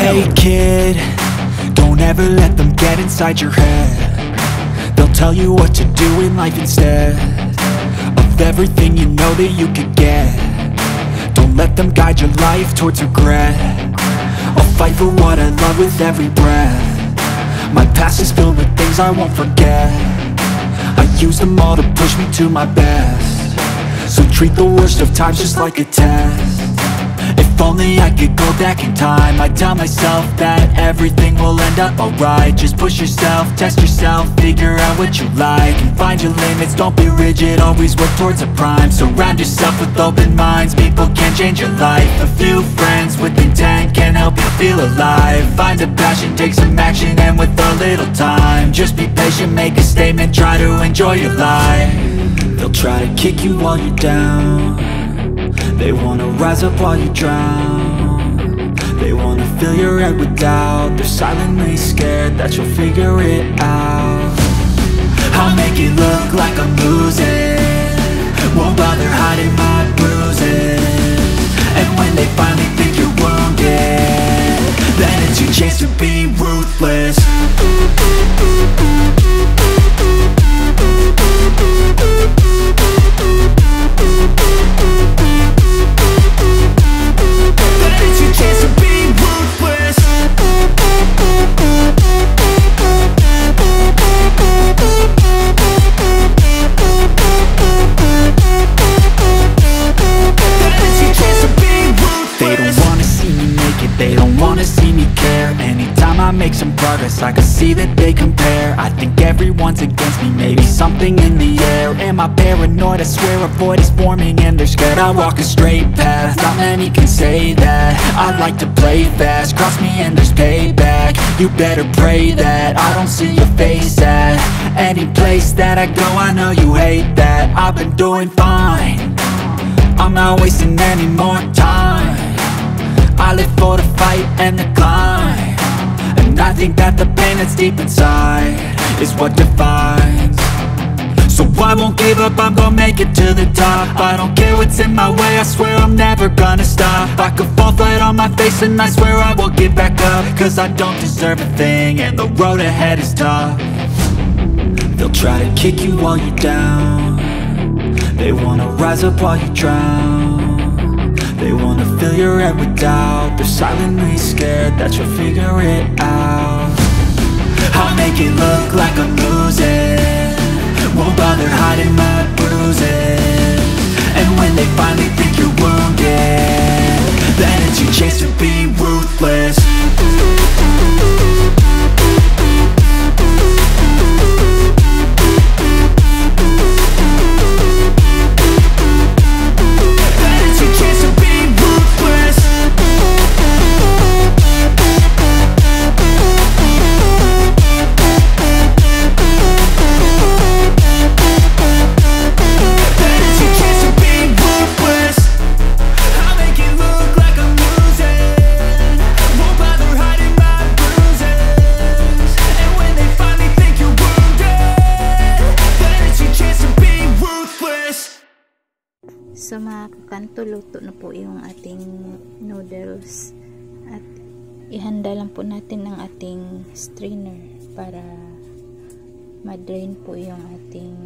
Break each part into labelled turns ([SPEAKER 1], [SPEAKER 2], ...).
[SPEAKER 1] Hey kid, don't ever let them get inside your head. They'll tell you what to do in life instead of everything you know that you could get. Don't let them guide your life towards regret. I'll fight for what I love with every breath. My past is filled with things I won't forget. I use them all to push me to my best. So treat the worst of times just like a test. If only I could go back in time, I'd tell myself that everything will end up alright. Just push yourself, test yourself, figure out what you like, and find your limits, don't be rigid, always work towards a prime. Surround yourself with open minds, people can change your life. A few friends with intent can help you feel alive. Find a passion, take some action, and with a little time, just be patient, make a statement, try to enjoy your life. They'll try to kick you while you're down. They wanna rise up while you drown. They wanna fill your head with doubt. They're silently scared that you'll figure it out. I'll make it look like I'm losing, won't bother hiding my bruises. And when they finally think you're wounded, then it's your chance to be ruthless. I can see that they compare. I think everyone's against me, maybe something in the air. Am I paranoid? I swear a void is forming and they're scared. I walk a straight path, not many can say that. I like to play fast, cross me and there's payback. You better pray that I don't see your face at any place that I go. I know you hate that. I've been doing fine, I'm not wasting any more time. I live for the fight and the climb, and I think that the pain that's deep inside is what defines. So I won't give up, I'm gonna make it to the top. I don't care what's in my way, I swear I'm never gonna stop. I could fall flat on my face and I swear I will get back up, cause I don't deserve a thing and the road ahead is tough. They'll try to kick you while you're down. They wanna rise up while you drown. They wanna fill your head with doubt. They're silently scared that you'll figure it out. I'll make it look like I'm losing, won't bother hiding my bruises. And when they finally think you're wounded, then it's your chance to be ruthless.
[SPEAKER 2] So mga kakanto, luto na po yung ating noodles at ihanda lang po natin ng ating strainer para ma-drain po yung ating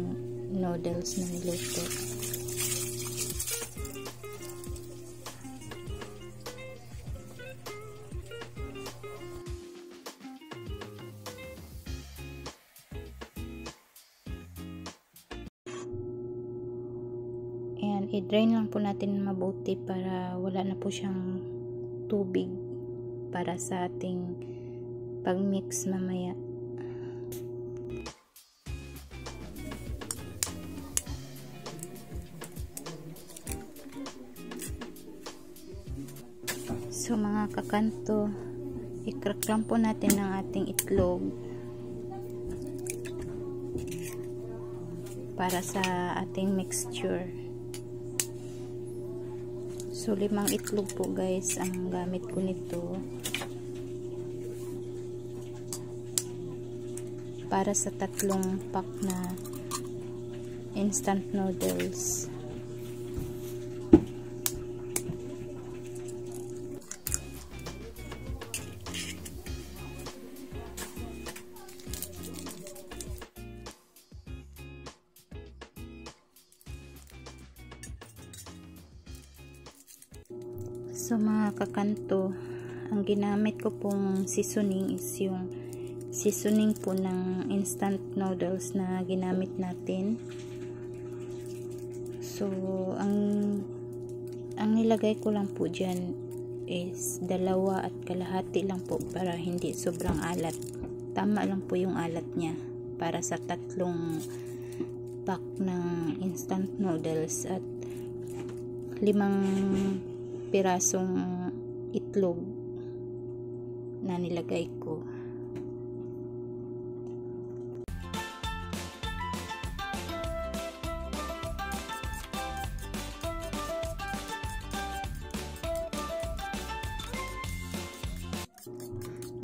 [SPEAKER 2] noodles na niluto. Ayan, i-drain lang po natin mabuti para wala na po siyang tubig para sa ating pag-mix mamaya. So mga kakanto, i-crack lang po natin ang ating itlog para sa ating mixture. So 5 itlog po guys ang gamit ko nito para sa 3 pack na instant noodles. So mga kakanto, ang ginamit ko pong seasoning is yung seasoning po ng instant noodles na ginamit natin. So ang nilagay ko lang po dyan is 2.5 lang po para hindi sobrang alat. Tama lang po yung alat niya para sa 3 pack ng instant noodles at 5 pirasong itlog na nilagay ko.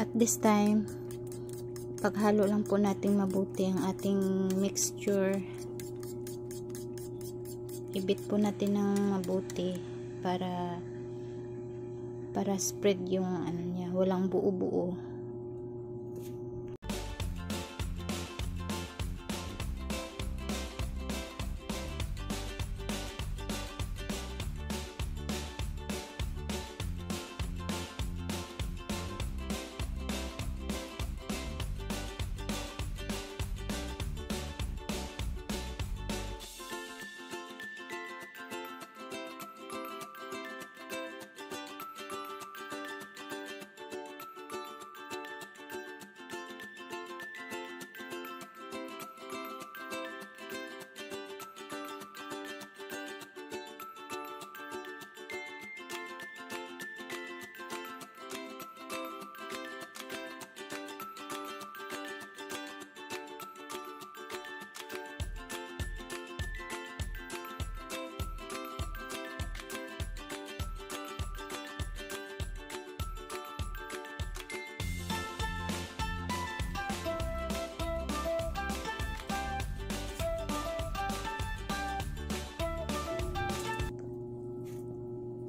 [SPEAKER 2] At this time, paghalo lang po natin mabuti ang ating mixture. Ibit po natin ng mabuti para spread yung ano niya, walang buo-buo.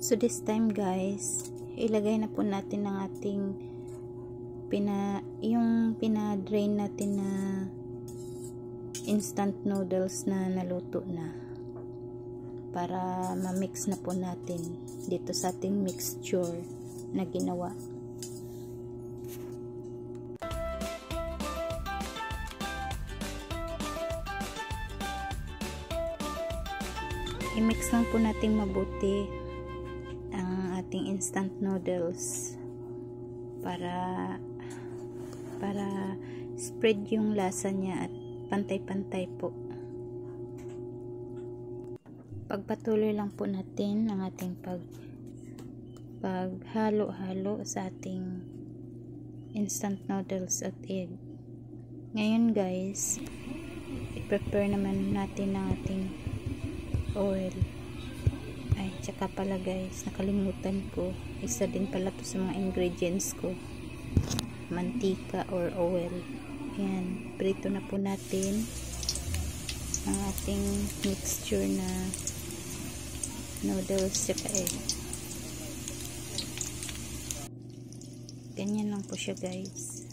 [SPEAKER 2] So this time guys, ilagay na po natin ang ating yung pina-drain natin na instant noodles na naluto na, para ma-mix na po natin dito sa ating mixture na ginawa. I-mix lang po natin mabuti ang ating instant noodles para spread yung lasa niya at pantay-pantay po. Pagpatuloy lang po natin ang ating paghalo-halo sa ating instant noodles at egg. Ngayon guys, i-prepare naman natin ang ating oil. Ay, tsaka pala guys, nakalimutan ko, isa din pala to sa mga ingredients ko, mantika or oil. Ayan, prito na po natin ang ating mixture na noodles tsaka egg. Ganyan lang po siya guys.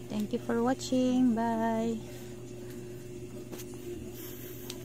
[SPEAKER 2] Thank you for watching. Bye.